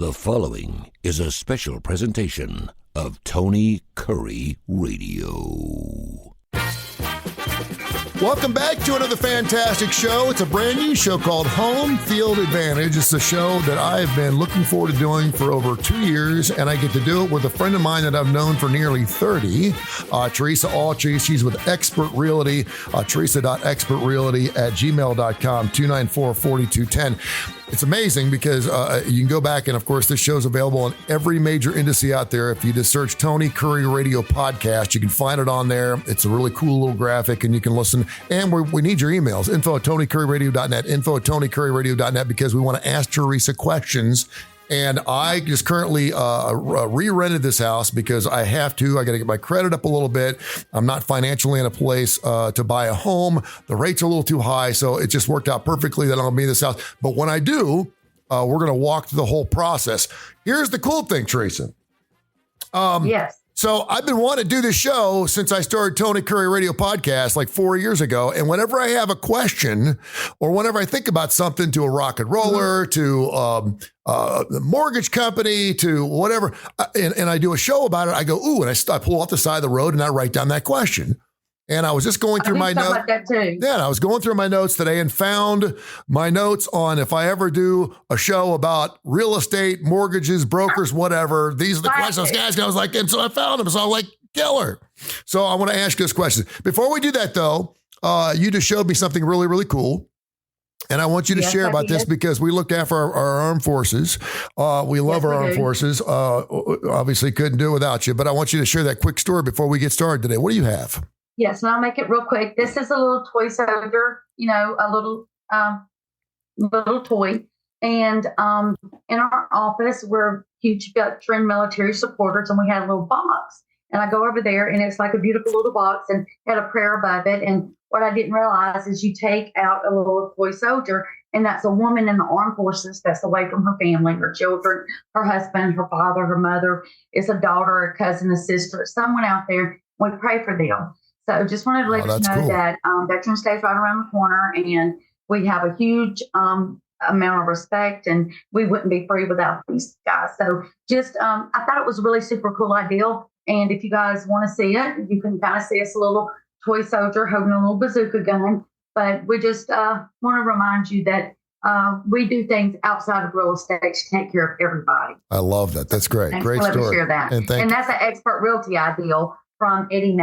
The following is a special presentation of Tony Kurre Radio. Welcome back to another fantastic show. It's a brand new show called Home Field Advantage. It's a show that I've been looking forward to doing for over 2 years, and I get to do it with a friend of mine that I've known for nearly 30, Teresa Autrey. She's with Expert Realty, teresa.expertrealty@gmail.com, 294-4210. It's amazing because you can go back, and of course, this show's available on every major industry out there. If you just search Tony Kurre Radio Podcast, you can find it on there. It's a really cool little graphic, and you can listen. And we need your emails, info@tonykurreradio.net, info@tonykurreradio.net, because we want to ask Teresa questions. And I just currently re-rented this house because I have to. I got to get my credit up a little bit. I'm not financially in a place to buy a home. The rates are a little too high, so it just worked out perfectly that I'll be in this house. But when I do, we're going to walk through the whole process. Here's the cool thing, Teresa. Yes. So I've been wanting to do this show since I started Tony Kurre Radio Podcast like 4 years ago. And whenever I have a question or whenever I think about something, to a rock and roller, to the mortgage company, to whatever, and I do a show about it, I go, ooh, and I pull off the side of the road and I write down that question. And I was just going through my notes. Like that too. Yeah, and I was going through my notes today and found my notes on if I ever do a show about real estate, mortgages, brokers, whatever. These are the questions I was asking. I was like, and so I found them. So I'm like, killer. So I want to ask you this question. Before we do that, though, you just showed me something really, really cool. And I want you to share about this because we look after our armed forces. We love our armed forces. Obviously, couldn't do it without you. But I want you to share that quick story before we get started today. What do you have? Yes, and I'll make it real quick. This is a little toy soldier, a little toy. And in our office, we're huge veteran military supporters, and we had a little box. And I go over there, and it's like a beautiful little box and had a prayer above it. And what I didn't realize is you take out a little toy soldier, and that's a woman in the armed forces that's away from her family, her children, her husband, her father, her mother. It's a daughter, a cousin, a sister, someone out there. We pray for them. So just wanted to let you know that Veterans Day is right around the corner, and we have a huge amount of respect, and we wouldn't be free without these guys. So just I thought it was a really super cool idea. And if you guys want to see it, you can kind of see us a little toy soldier holding a little bazooka gun. But we just want to remind you that we do things outside of real estate to take care of everybody. I love that. That's great. Great story. Share that. And that's an Expert Realty ideal from Eddie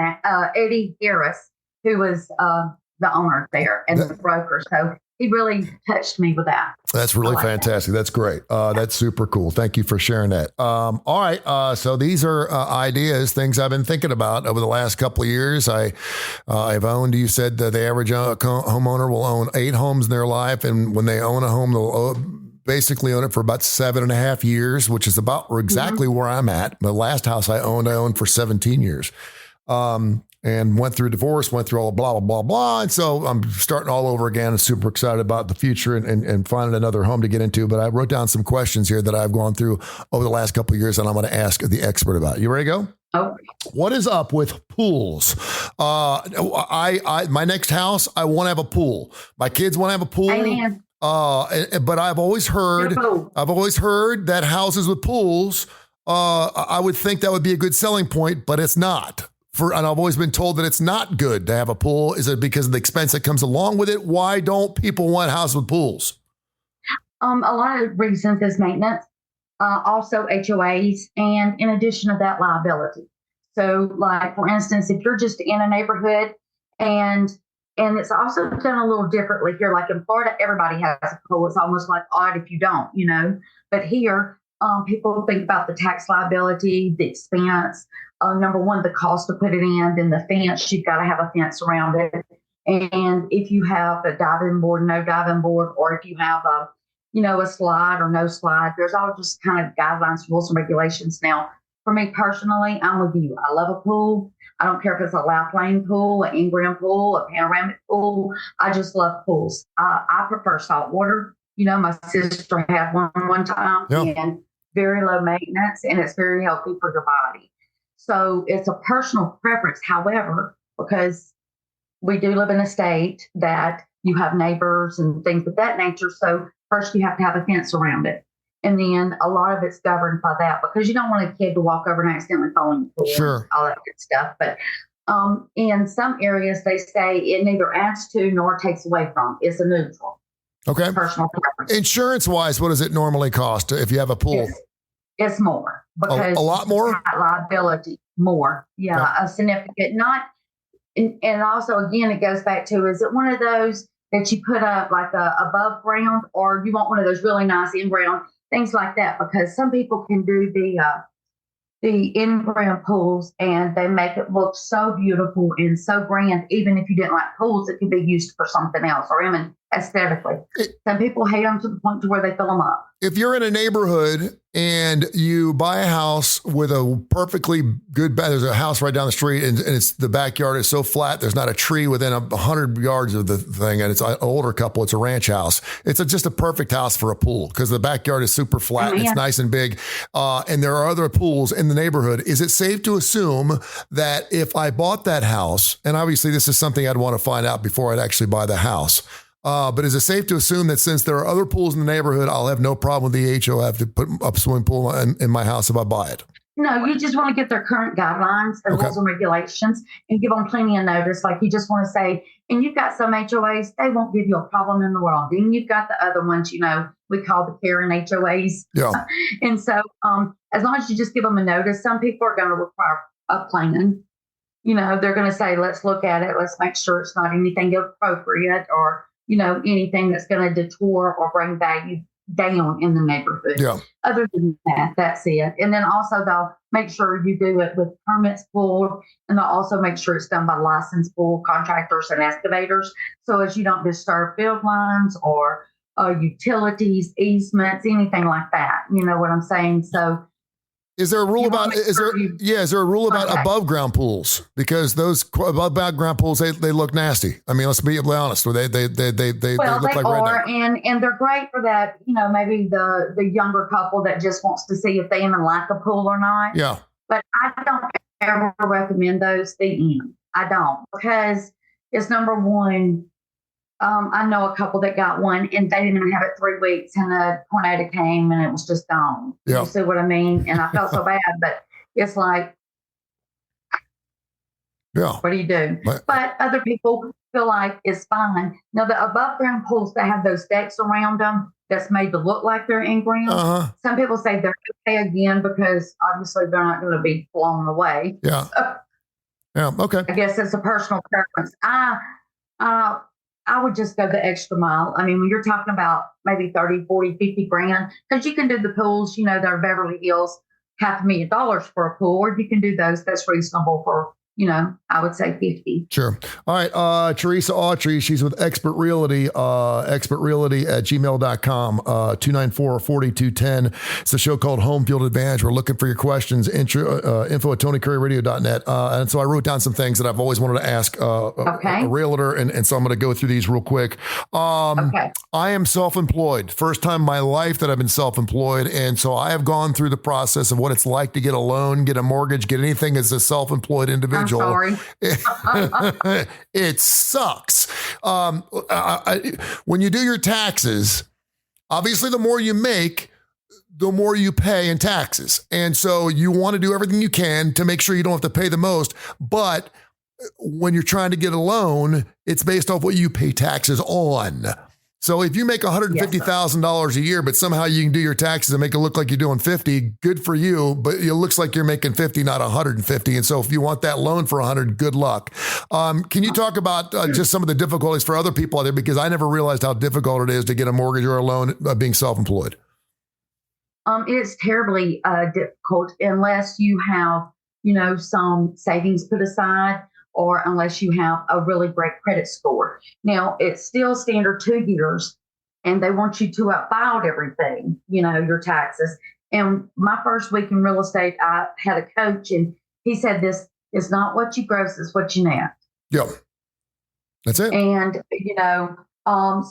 Harris, who was the owner there and the broker. So he really touched me with that. That's really fantastic. That's great. That's super cool. Thank you for sharing that. All right. So these are ideas, things I've been thinking about over the last couple of years. I've owned, you said that the average homeowner will own 8 homes in their life. And when they own a home, they'll basically own it for about 7.5 years, which is about exactly where I'm at. The last house I owned for 17 years. And went through divorce, went through all blah, blah, blah, blah. And so I'm starting all over again and super excited about the future and finding another home to get into. But I wrote down some questions here that I've gone through over the last couple of years, and I'm going to ask the expert about. You ready to go? Oh. What is up with pools? My next house, I want to have a pool. My kids want to have a pool. Amen. But I've always heard that houses with pools, I would think that would be a good selling point, but it's not. And I've always been told that it's not good to have a pool. Is it because of the expense that comes along with it? Why don't people want houses with pools? A lot of reasons is maintenance, also HOAs, and in addition to that, liability. So, like, for instance, if you're just in a neighborhood and it's also done a little differently here, like in Florida, everybody has a pool. It's almost like odd if you don't, But here, people think about the tax liability, the expense. Number one, the cost to put it in, then the fence, you've got to have a fence around it. And if you have a diving board, no diving board, or if you have a slide or no slide, there's all just kind of guidelines, rules, and regulations. Now, for me personally, I'm with you. I love a pool. I don't care if it's a loud plane pool, an in-ground pool, a panoramic pool. I just love pools. I prefer salt water. My sister had one time, and very low maintenance, and it's very healthy for your body. So it's a personal preference. However, because we do live in a state that you have neighbors and things of that nature, so first you have to have a fence around it. And then a lot of it's governed by that because you don't want a kid to walk over and accidentally fall in the pool, Sure, all that good stuff. But in some areas, they say it neither adds to nor takes away from. It's a neutral. okay. Personal preference. Insurance wise, what does it normally cost if you have a pool? It's more because a lot more liability more. Yeah, okay. a significant not. And also, again, it goes back to, is it one of those that you put up like above ground, or you want one of those really nice in ground, things like that? Because some people can do the in-ground pools and they make it look so beautiful and so grand. Even if you didn't like pools, it could be used for something else or even aesthetically. Some people hate them to the point to where they fill them up. If you're in a neighborhood and you buy a house with a perfectly good there's a house right down the street and it's the backyard is so flat, there's not a tree within 100 yards of the thing, and it's an older couple, it's a ranch house. It's just a perfect house for a pool because the backyard is super flat, it's nice and big, and there are other pools in the neighborhood. Is it safe to assume that if I bought that house, and obviously this is something I'd want to find out before I'd actually buy the house, but is it safe to assume that since there are other pools in the neighborhood, I'll have no problem with the HOF to put up a swimming pool in my house if I buy it? No, you just want to get their current guidelines and rules and regulations and give them plenty of notice. Like you just want to say, and you've got some HOAs, they won't give you a problem in the world. Then you've got the other ones, we call the Karen HOAs. Yeah. And so as long as you just give them a notice, some people are going to require a plan. They're going to say, let's look at it. Let's make sure it's not anything inappropriate or anything that's going to detour or bring value down in the neighborhood. Yeah. Other than that, that's it. And then also they'll make sure you do it with permits pulled, and they'll also make sure it's done by licensed pool contractors and excavators, so as you don't disturb field lines or utilities, easements, anything like that. You know what I'm saying? So is there a rule about above ground pools? Because those above ground pools, they look nasty. I mean, let's be honest. They look like redneck. and they're great for that. Maybe the younger couple that just wants to see if they even like a pool or not. Yeah. But I don't ever recommend those. I don't, because it's number one. I know a couple that got one and they didn't even have it 3 weeks and a tornado came and it was just gone. Yeah. You see what I mean? And I felt so bad, but it's like, what do you do? But other people feel like it's fine. Now, the above ground pools, they have those decks around them that's made to look like they're in ground. Uh-huh. Some people say they're okay again because obviously they're not going to be blown away. Yeah. So, yeah. Okay. I guess it's a personal preference. I would just go the extra mile. I mean, when you're talking about maybe 30, 40, 50 grand, because you can do the pools, they're Beverly Hills, $500,000 for a pool, or you can do those that's reasonable for, I would say 50. Sure. All right. Teresa Autrey, she's with Expert Realty, expertrealty@gmail.com, 294-4210. It's a show called Home Field Advantage. We're looking for your questions, info at TonyCurryRadio.net. And so I wrote down some things that I've always wanted to ask a realtor. And so I'm going to go through these real quick. I am self-employed. First time in my life that I've been self-employed. And so I have gone through the process of what it's like to get a loan, get a mortgage, get anything as a self-employed individual. Sorry. It sucks. When you do your taxes, obviously the more you make, the more you pay in taxes. And so you want to do everything you can to make sure you don't have to pay the most. But when you're trying to get a loan, it's based off what you pay taxes on. So if you make $150,000 a year, but somehow you can do your taxes and make it look like you're doing 50, good for you, but it looks like you're making 50, not 150. And so if you want that loan for 100, good luck. Can you talk about just some of the difficulties for other people out there? Because I never realized how difficult it is to get a mortgage or a loan being self-employed. It's terribly difficult unless you have, some savings put aside, or unless you have a really great credit score. Now, it's still standard 2 years, and they want you to have filed everything, your taxes. And my first week in real estate, I had a coach, and he said, this is not what you gross, it's what you net. Yeah, that's it. And,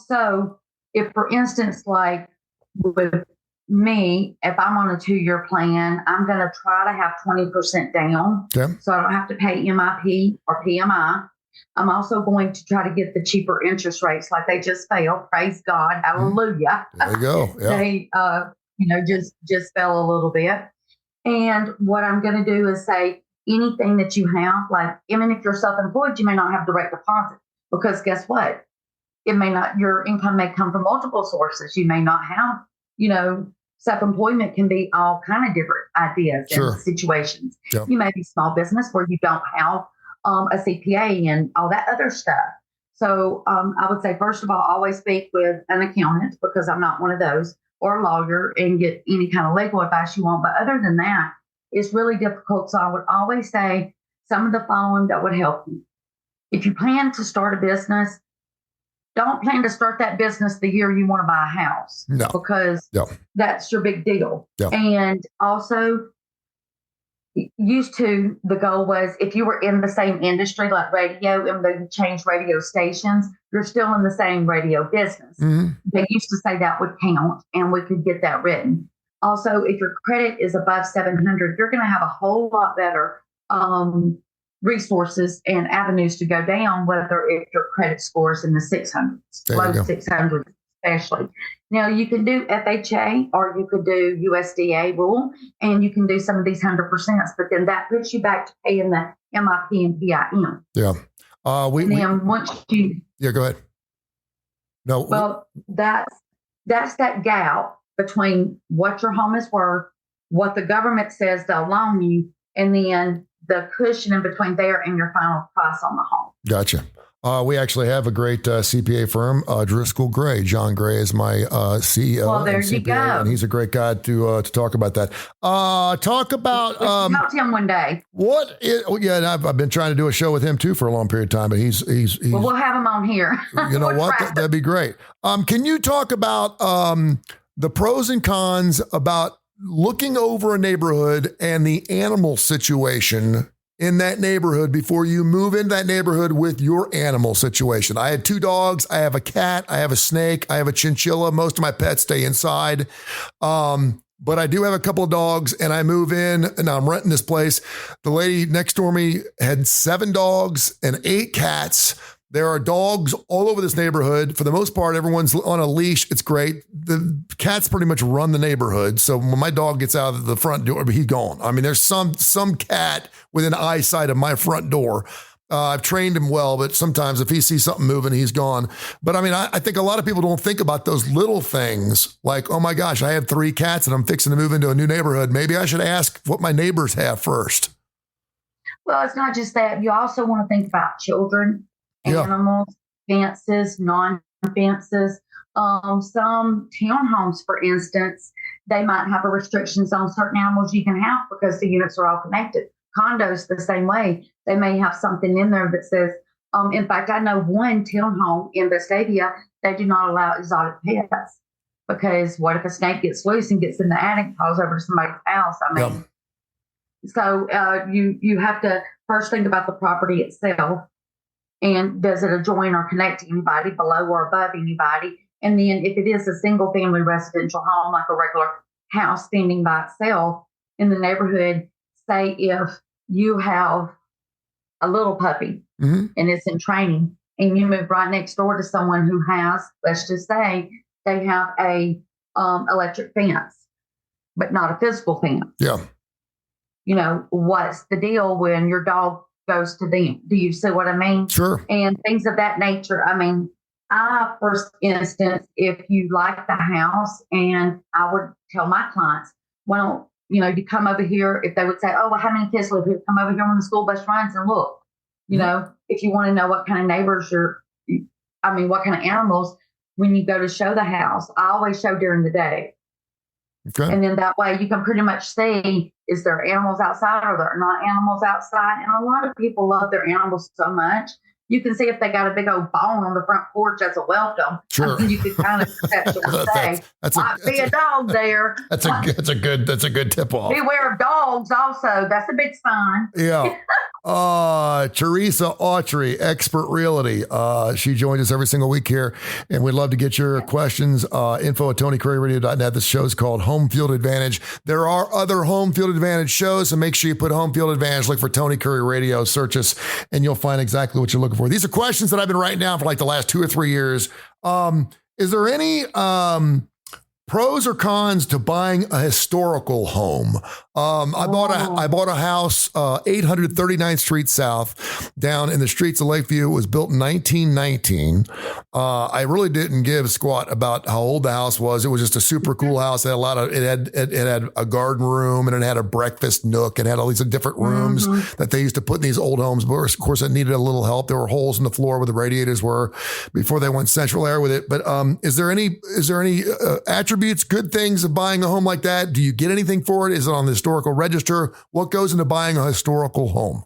so if, for instance, like with me, if I'm on a 2-year plan, I'm going to try to have 20% down. Okay. So I don't have to pay MIP or PMI. I'm also going to try to get the cheaper interest rates, like they just failed. Praise God. Hallelujah. There you go. Yeah. just fell a little bit. And what I'm going to do is say anything that you have, like even if you're self-employed, you may not have direct deposit because guess what? It may not, your income may come from multiple sources. You may not have, self-employment can be all kind of different ideas and situations. Yeah. You may be small business where you don't have a CPA and all that other stuff. So I would say, first of all, always speak with an accountant because I'm not one of those, or a lawyer, and get any kind of legal advice you want. But other than that, it's really difficult. So I would always say some of the following that would help you. If you plan to start a business, don't plan to start that business the year you want to buy a house. No. Because that's your big deal. Yeah. And also, used to, the goal was if you were in the same industry like radio and they changed radio stations, you're still in the same radio business. Mm-hmm. They used to say that would count and we could get that written. Also, if your credit is above 700, you're going to have a whole lot better resources and avenues to go down, whether if your credit score is in the 600s, low 600s especially. Now, you can do FHA or you could do USDA rule, and you can do some of these 100%, but then that puts you back to paying the MIP and PIM. Yeah. Once you... Yeah, go ahead. No. Well, that's that gap between what your home is worth, what the government says they'll loan you, and then the cushion in between there and your final price on the home. Gotcha. We actually have a great CPA firm, Driscoll Gray. John Gray is my CEO. Well, there you go. And he's a great guy to talk about that. Talk about... talk to him one day. And I've been trying to do a show with him too for a long period of time, but he's well, we'll have him on here. You know what? That'd be great. Can you talk about the pros and cons about looking over a neighborhood and the animal situation in that neighborhood before you move into that neighborhood with your animal situation? I had 2 dogs. I have a cat. I have a snake. I have a chinchilla. Most of my pets stay inside. But I do have a couple of dogs, and I move in and I'm renting this place. The lady next door me had 7 dogs and 8 cats. There are dogs all over this neighborhood. For the most part, everyone's on a leash. It's great. The cats pretty much run the neighborhood. So when my dog gets out of the front door, he's gone. I mean, there's some cat within eyesight of my front door. I've trained him well, but sometimes if he sees something moving, he's gone. But I mean, I think a lot of people don't think about those little things like, oh my gosh, I have 3 cats and I'm fixing to move into a new neighborhood. Maybe I should ask what my neighbors have first. Well, it's not just that. You also want to think about children. Animals, fences, non-fences. Some townhomes, for instance, they might have a restrictions on certain animals you can have because the units are all connected. Condos the same way. They may have something in there that says, in fact, I know one townhome in Vestavia, they do not allow exotic pets because what if a snake gets loose and gets in the attic, falls over to somebody's house? I mean, so you have to first think about the property itself. And does it adjoin or connect to anybody, below or above anybody? And then if it is a single family residential home, like a regular house standing by itself in the neighborhood, say if you have a little puppy and it's in training and you move right next door to someone who has, let's just say they have a electric fence, but not a physical fence. Yeah. What's the deal when your dog goes to them? Do you see what I mean? Sure. And things of that nature. I mean, first instance, if you like the house, and I would tell my clients, well, you come over here. If they would say, oh, well, how many kids live here? Come over here when the school bus runs and look. If you want to know what kind of neighbors what kind of animals, when you go to show the house, I always show during the day. Okay. And then that way you can pretty much see, is there animals outside or there are not animals outside? And a lot of people love their animals so much. You can see if they got a big old bone on the front porch as a welcome. Sure. You could kind of conceptually say, might be a dog there. That's a good tip off. Beware of dogs also. That's a big sign. Yeah. Teresa Autrey, Expert Realty. She joins us every single week here, and we'd love to get your questions. Info at TonyCurryRadio.net. This show is called Home Field Advantage. There are other Home Field Advantage shows, so make sure you put Home Field Advantage, look for Tony Curry Radio, search us, and you'll find exactly what you're looking for. These are questions that I've been writing down for like the last 2 or 3 years. Is there any Pros or cons to buying a historical home. I bought a house, 839th Street South, down in the streets of Lakeview. It was built in 1919. I really didn't give a squat about how old the house was. It was just a super cool house. It had it had a garden room, and it had a breakfast nook, and had all these different rooms that they used to put in these old homes. But of course, it needed a little help. There were holes in the floor where the radiators were before they went central air with it. But is there any attributes, good things of buying a home like that? Do you get anything for it? Is it on the historical register? What goes into buying a historical home?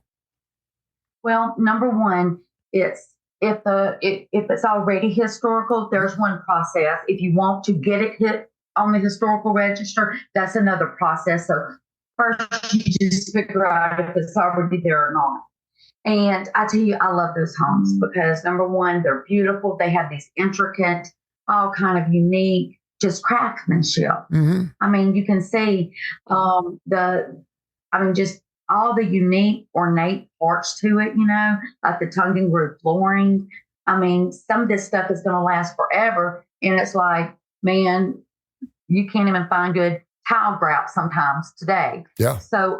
Well, number one, it's if it's already historical, there's one process. If you want to get it hit on the historical register, that's another process. So first, you just figure out if it's already there or not. And I tell you, I love those homes because number one, they're beautiful. They have these intricate, all kind of unique, just craftsmanship. I mean, you can see just all the unique, ornate parts to it, like the tongue and groove flooring. I mean, some of this stuff is going to last forever. And it's like, man, you can't even find good tile grout sometimes today. Yeah. So,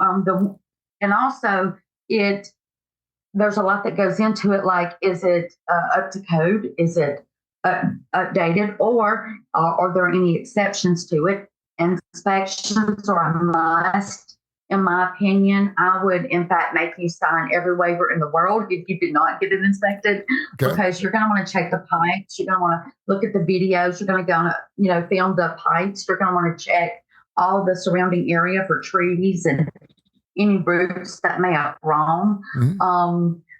there's a lot that goes into it. Like, is it up to code? Is it updated, or are there any exceptions to it? Inspections are a must, in my opinion. I would, in fact, make you sign every waiver in the world if you did not get it inspected, because you're going to want to check the pipes. You're going to want to look at the videos. You're going to go, film the pipes. You're going to want to check all the surrounding area for trees and any roots that may have grown.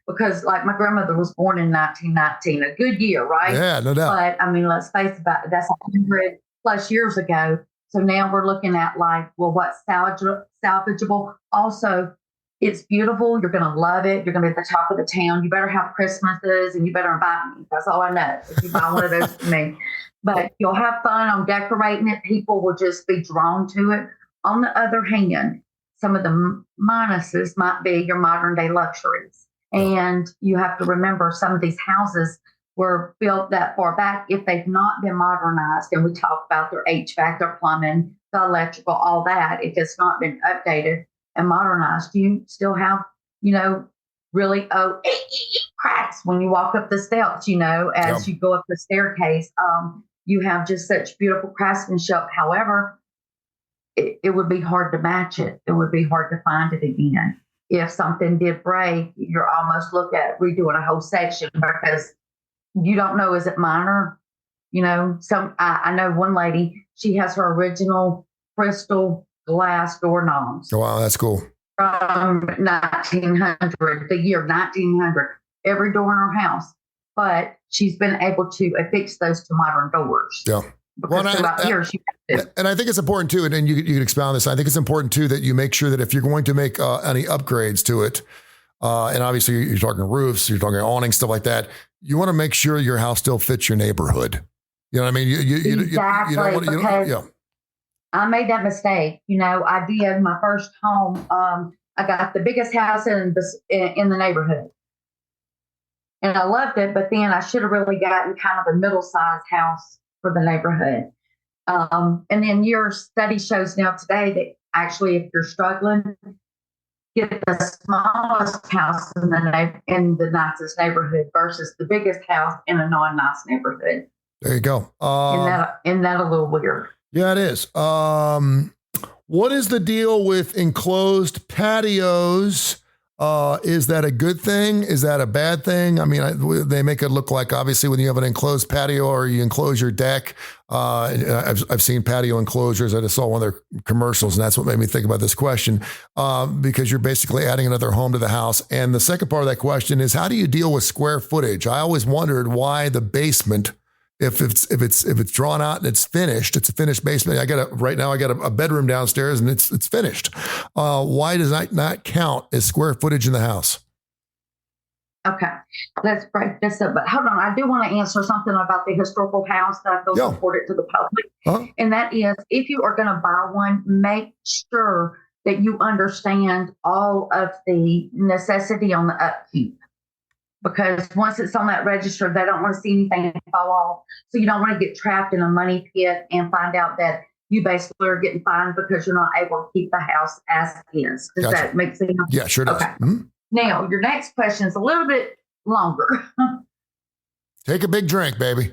Because like my grandmother was born in 1919, a good year, right? Yeah, no doubt. But I mean, let's face it, that's 100 plus years ago. So now we're looking at like, well, what's salvageable? Also, it's beautiful. You're going to love it. You're going to be at the top of the town. You better have Christmases and you better invite me. That's all I know. If you buy one of those for me. But you'll have fun on decorating it. People will just be drawn to it. On the other hand, some of the minuses might be your modern day luxuries. And you have to remember some of these houses were built that far back. If they've not been modernized, and we talk about their HVAC, their plumbing, the electrical, all that, if it's not been updated and modernized, you still have, really cracks when you walk up the steps, as you go up the staircase. You have just such beautiful craftsmanship. However, it would be hard to match it. It would be hard to find it again. If something did break, you're almost looking at redoing a whole section because you don't know, is it minor? I know one lady, she has her original crystal glass doorknobs. Oh, wow, that's cool. From 1900, the year 1900, every door in her house. But she's been able to affix those to modern doors. Yeah. Because throughout years, and I think it's important too, and you can expound on this. I think it's important too that you make sure that if you're going to make any upgrades to it, and obviously you're talking roofs, you're talking awnings, stuff like that, you want to make sure your house still fits your neighborhood. You know what I mean? Exactly. I made that mistake. I did my first home. I got the biggest house in the neighborhood. And I loved it, but then I should have really gotten kind of a middle-sized house for the neighborhood. And then your study shows now today that actually, if you're struggling, get the smallest house in the nicest neighborhood versus the biggest house in a non-nice neighborhood. There you go. Isn't that a little weird? Yeah, it is. What is the deal with enclosed patios? Is that a good thing? Is that a bad thing? I mean, they make it look like, obviously, when you have an enclosed patio or you enclose your deck, I've seen patio enclosures. I just saw one of their commercials, and that's what made me think about this question, because you're basically adding another home to the house. And the second part of that question is, how do you deal with square footage? I always wondered why the basement, if it's drawn out and it's a finished basement. Right now I got a bedroom downstairs and it's finished. Why does that not count as square footage in the house? Okay, let's break this up. But hold on, I do want to answer something about the historical house that I feel important to the public. And that is, if you are going to buy one, make sure that you understand all of the necessity on the upkeep. because once it's on that register, they don't want to see anything fall off. So you don't want to get trapped in a money pit and find out that you basically are getting fined because you're not able to keep the house as is. Does that make sense? Yeah, sure does. Okay. Mm-hmm. Now, your next question is a little bit longer. Take a big drink, baby.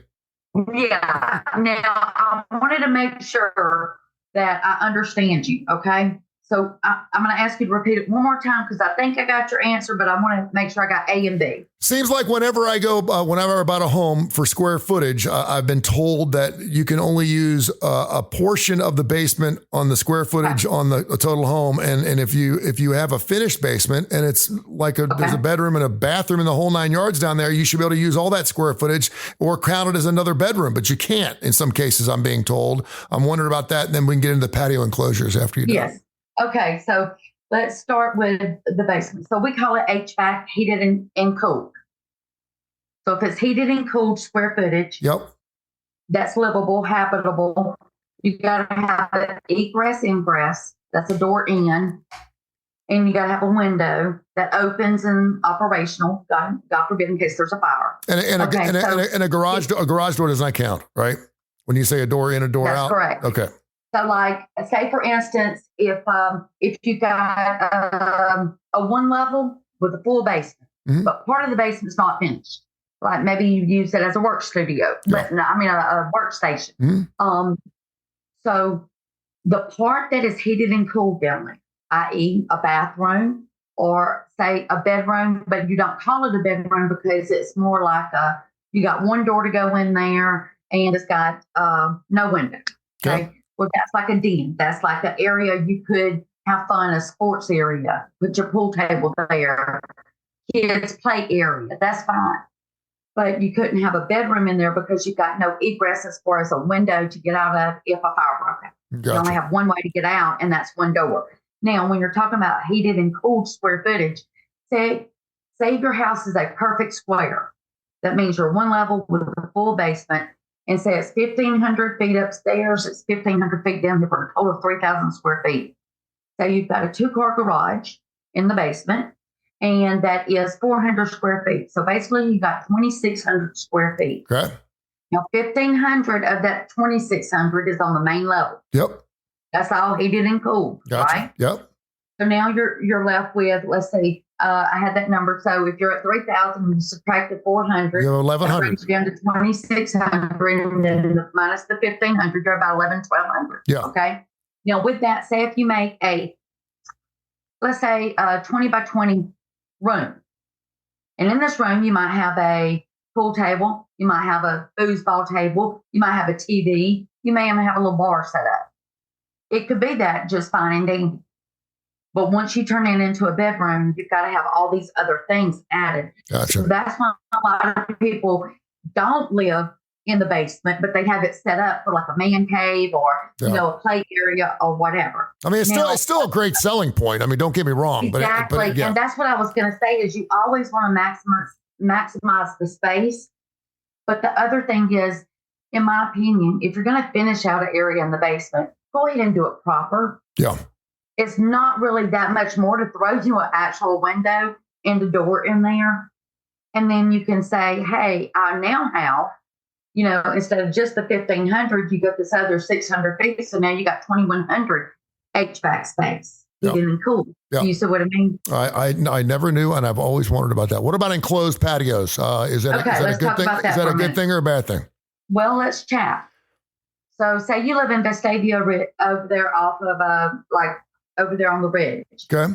Yeah. Now, I wanted to make sure that I understand you, okay? So I'm going to ask you to repeat it one more time because I think I got your answer, but I want to make sure I got A and B. Seems like whenever I buy a home for square footage, I've been told that you can only use a portion of the basement on the square footage on the total home. And if you have a finished basement and it's like there's a bedroom and a bathroom and the whole 9 yards down there, you should be able to use all that square footage or count it as another bedroom, but you can't in some cases, I'm being told. I'm wondering about that. And then we can get into the patio enclosures after you're done. Yes. Okay, so let's start with the basement. So we call it HVAC, heated and cooled. So if it's heated and cooled square footage, that's livable, habitable. You got to have an egress, ingress. That's a door in. And you got to have a window that opens and operational, God forbid, in case there's a fire. And a garage door does not count, right? When you say a door in, a door out? That's correct. Okay. So, like, say for instance, if you got a one level with a full basement, but part of the basement's not finished, like maybe you use it as a work studio, but a workstation. So the part that is heated and cooled down there, i.e., a bathroom or say a bedroom, but you don't call it a bedroom because it's more like you got one door to go in there and it's got no window. Okay. Well, that's like a den. That's like an area you could have fun, a sports area, put your pool table there, kids play area. That's fine. But you couldn't have a bedroom in there because you've got no egress as far as a window to get out of if a fire broke out. You only have one way to get out, and that's one door. Now, when you're talking about heated and cooled square footage, say your house is a perfect square. That means you're one level with a full basement. And say it's 1,500 feet upstairs, it's 1,500 feet down here for a total of 3,000 square feet. So you've got a 2-car garage in the basement, and that is 400 square feet. So basically, you got 2,600 square feet. Okay. Now, 1,500 of that 2,600 is on the main level. Yep. That's all heated and cooled, right? Yep. So now you're left with, let's see, I had that number. So if you're at 3,000 and you subtract the 400, you're 1,100. That brings you down to 2,600, and then minus the 1,500, you're about 1,100. Yeah. Okay. Now with that, say if you make let's say a 20 by 20 room, and in this room you might have a pool table, you might have a foosball table, you might have a TV, you may even have a little bar set up. It could be that just fine and dandy. But once you turn it into a bedroom, you've got to have all these other things added. Gotcha. So that's why a lot of people don't live in the basement, but they have it set up for like a man cave or, a play area or whatever. I mean, it's still a great selling point. I mean, don't get me wrong. Exactly. But And that's what I was going to say is you always want to maximize the space. But the other thing is, in my opinion, if you're going to finish out an area in the basement, go ahead and do it proper. Yeah. It's not really that much more to throw you an actual window and the door in there. And then you can say, hey, I now have, instead of just the 1,500, you got this other 600 feet. So now you got 2,100 HVAC space. Heated and cool. Yeah. You see what I mean? I never knew, and I've always wondered about that. What about enclosed patios? Is that a good thing? Is that a good thing or a bad thing? Well, let's chat. So say you live in Vestavia over there off of over there on the ridge. Okay.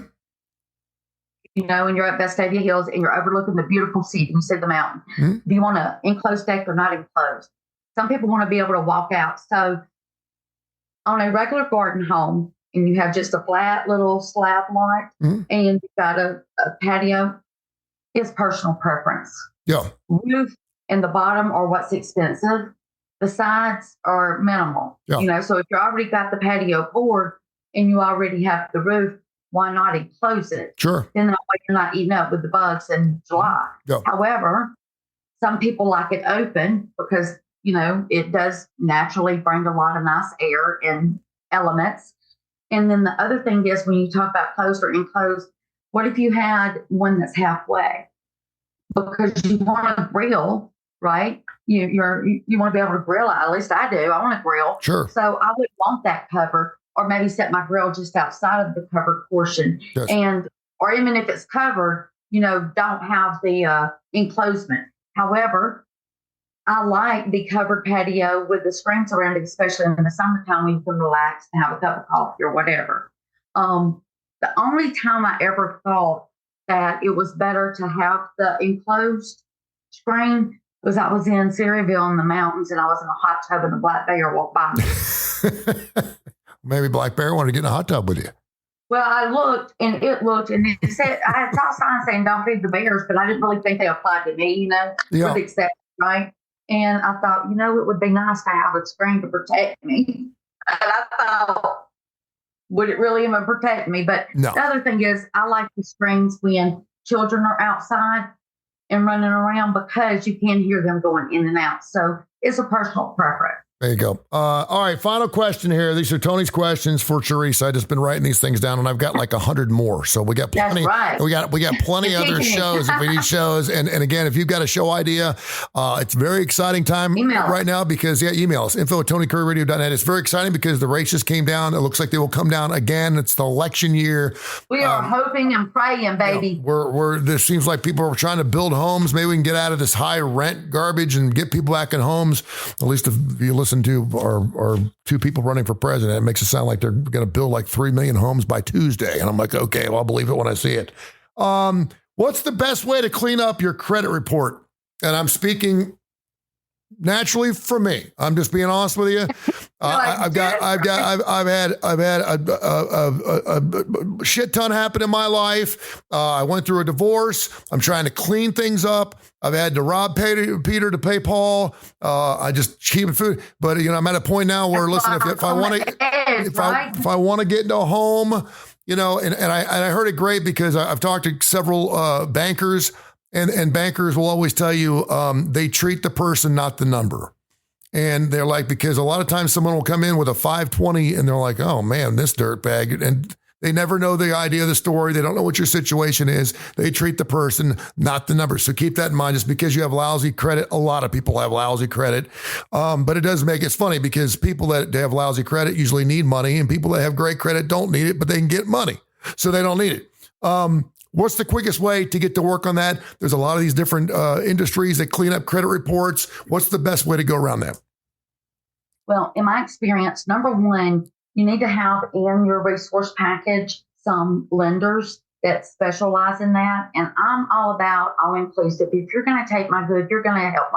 And you're at Vestavia Hills and you're overlooking the beautiful sea and you see the mountain. Mm-hmm. Do you want an enclosed deck or not enclosed? Some people want to be able to walk out. So on a regular garden home, and you have just a flat little slab lot, and you've got a patio, it's personal preference. Yeah. Roof and the bottom are what's expensive. The sides are minimal. Yeah. So if you already got the patio poured, and you already have the roof, why not enclose it? Sure. Then that way you're not eating up with the bugs in July. Yeah. However, some people like it open because, it does naturally bring a lot of nice air and elements. And then the other thing is when you talk about closed or enclosed, what if you had one that's halfway? because you want to grill, right? You want to be able to grill. At least I do. I want to grill. Sure. So I would want that covered, or maybe set my grill just outside of the covered portion. Yes. And or even if it's covered, don't have the enclosement. However, I like the covered patio with the screens around it, especially in the summertime when you can relax and have a cup of coffee or whatever. The only time I ever thought that it was better to have the enclosed screen was I was in Cereaville in the mountains, and I was in a hot tub, and a black bear walked by me. Maybe Black Bear wanted to get in a hot tub with you. Well, I looked, and it said, I saw signs saying don't feed the bears, but I didn't really think they applied to me, Yeah. with the exception, right? And I thought, it would be nice to have a screen to protect me. And I thought, would it really even protect me? But No. The other thing is, I like the screens when children are outside and running around, because you can hear them going in and out. So it's a personal preference. There you go. All right, final question here. These are Tony's questions for Teresa. I've just been writing these things down, and I've got like 100 more. So we got plenty. That's right. We got plenty other shows if we need shows. And again, if you've got a show idea, it's a very exciting time right now because email us info@tonykurreradio.net. It's very exciting because the race just came down. It looks like they will come down again. It's the election year. We are hoping and praying, baby. This seems like people are trying to build homes. Maybe we can get out of this high rent garbage and get people back in homes. At least if you listen to our two people running for president, it makes it sound like they're going to build like 3 million homes by Tuesday. And I'm like, okay, well, I'll believe it when I see it. What's the best way to clean up your credit report? And I'm speaking naturally for me. I'm just being honest with you. I've had a shit ton happen in my life. I went through a divorce. I'm trying to clean things up. I've had to rob Peter to pay Paul. I just keep food. But I'm at a point now where, listen, if I want to get into a home, and I heard it great because I've talked to several bankers. And bankers will always tell you they treat the person, not the number. And they're like, because a lot of times someone will come in with a 520 and they're like, oh man, this dirtbag. And they never know the idea of the story. They don't know what your situation is. They treat the person, not the number. So keep that in mind. Just because you have lousy credit, a lot of people have lousy credit. But it does make it funny because people that have lousy credit usually need money, and people that have great credit don't need it, but they can get money. So they don't need it. What's the quickest way to get to work on that? There's a lot of these different industries that clean up credit reports. What's the best way to go around that? Well, in my experience, number one, you need to have in your resource package some lenders that specialize in that. And I'm all about all inclusive. If you're going to take my good, you're going to help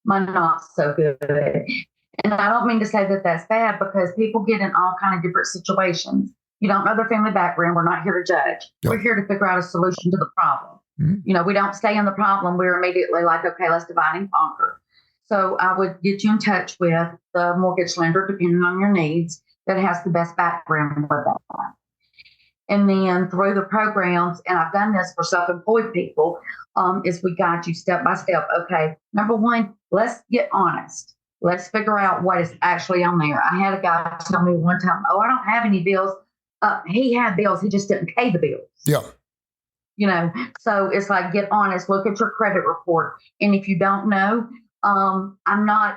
my not so good. And I don't mean to say that that's bad, because people get in all kind of different situations. You don't know their family background. We're not here to judge. Yep. We're here to figure out a solution to the problem. Mm-hmm. We don't stay in the problem. We're immediately like, okay, let's divide and conquer. So I would get you in touch with the mortgage lender, depending on your needs, that has the best background with that. And then through the programs, and I've done this for self-employed people, is we guide you step by step. Okay, number one, let's get honest. Let's figure out what is actually on there. I had a guy tell me one time, I don't have any bills. He had bills. He just didn't pay the bills. Yeah. So it's like, get honest, look at your credit report. And if you don't know, I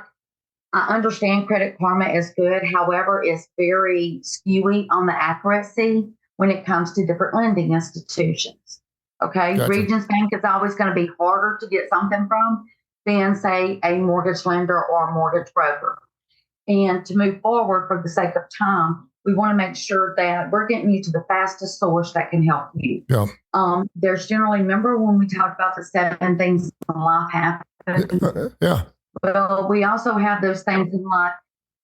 understand Credit Karma is good. However, it's very skewy on the accuracy when it comes to different lending institutions. Okay. Gotcha. Regions Bank is always going to be harder to get something from than, say, a mortgage lender or a mortgage broker. And to move forward, for the sake of time, we want to make sure that we're getting you to the fastest source that can help you. Yeah. There's generally, remember when we talked about the 7 things in life happen? Yeah. Well, we also have those things in life.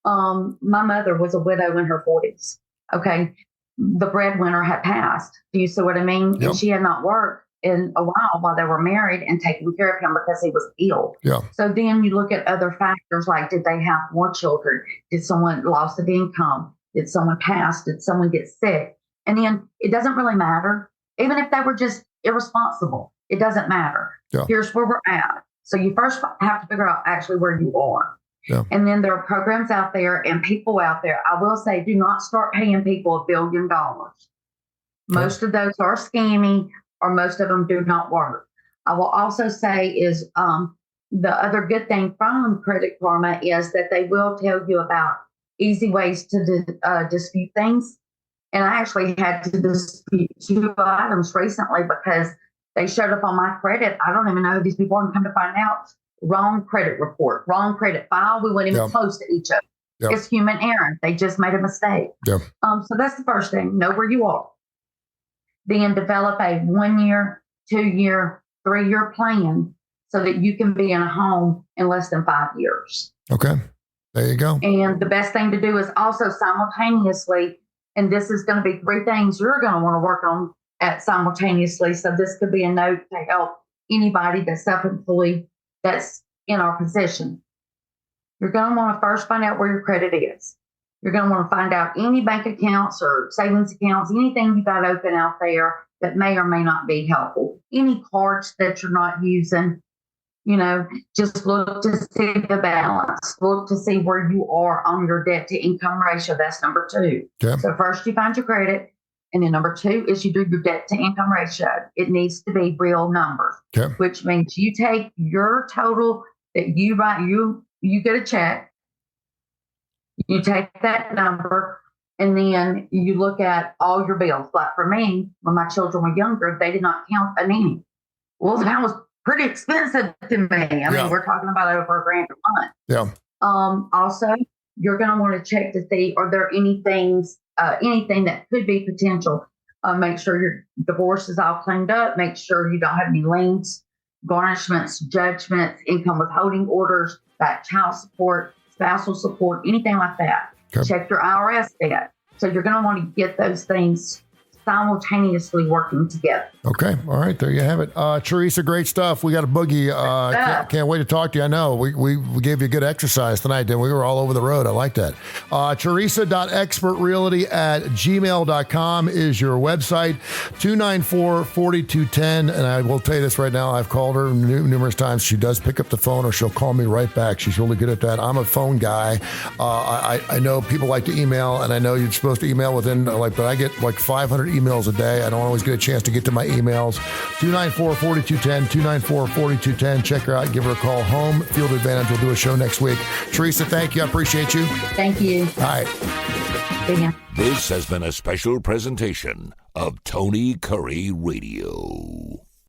My mother was a widow in her 40s. Okay. The breadwinner had passed. Do you see what I mean? Yep. And she had not worked in a while they were married and taking care of him because he was ill. Yeah. So then you look at other factors like, did they have more children? Did someone lost of income? Did someone pass? Did someone get sick? And then it doesn't really matter. Even if they were just irresponsible, it doesn't matter. Yeah. Here's where we're at. So you first have to figure out actually where you are. Yeah. And then there are programs out there and people out there. I will say, do not start paying people $1 billion. Most of those are scammy, or most of them do not work. I will also say is the other good thing from Credit Karma is that they will tell you about easy ways to dispute things. And I actually had to dispute 2 items recently because they showed up on my credit. I don't even know who these people are, and come to find out, wrong credit report, wrong credit file. We weren't even close to each other. Yep. It's human error. They just made a mistake. Yep. So that's the first thing. Know where you are. Then develop a 1 year, 2 year, 3 year plan so that you can be in a home in less than 5 years. Okay. There you go. And the best thing to do is also simultaneously, and this is going to be 3 things you're going to want to work on at simultaneously. So this could be a note to help anybody that's self-employed that's in our position. You're going to want to first find out where your credit is. You're going to want to find out any bank accounts or savings accounts, anything you got open out there that may or may not be helpful. Any cards that you're not using, just look to see the balance. Look to see where you are on your debt to income ratio. That's number 2. Okay. So first you find your credit. And then number 2 is you do your debt to income ratio. It needs to be real numbers, okay, which means you take your total that you write, you get a check, you take that number, and then you look at all your bills. Like for me, when my children were younger, they did not count a nanny. Well, that was pretty expensive to me. I mean, we're talking about over $1,000 a month. Yeah. Also, you're going to want to check to see, are there anything that could be potential. Make sure your divorce is all cleaned up. Make sure you don't have any liens, garnishments, judgments, income withholding orders, back child support, spousal support, anything like that. Okay. Check your IRS debt. So you're going to want to get those things simultaneously working together. Okay. All right. There you have it. Teresa, great stuff. We got a boogie. Can't wait to talk to you. I know we gave you a good exercise tonight, didn't we? We were all over the road. I like that. Teresa.expertrealty@gmail.com is your website. 294-4210. And I will tell you this right now. I've called her numerous times. She does pick up the phone or she'll call me right back. She's really good at that. I'm a phone guy. I know people like to email, and I know you're supposed to email within but I get like 500 emails a day. I don't always get a chance to get to my emails. 294-4210, 294-4210. Check her out. Give her a call. Home Field Advantage. We'll do a show next week. Teresa, thank you. I appreciate you. Thank you. All right. See ya. This has been a special presentation of Tony Kurre Radio.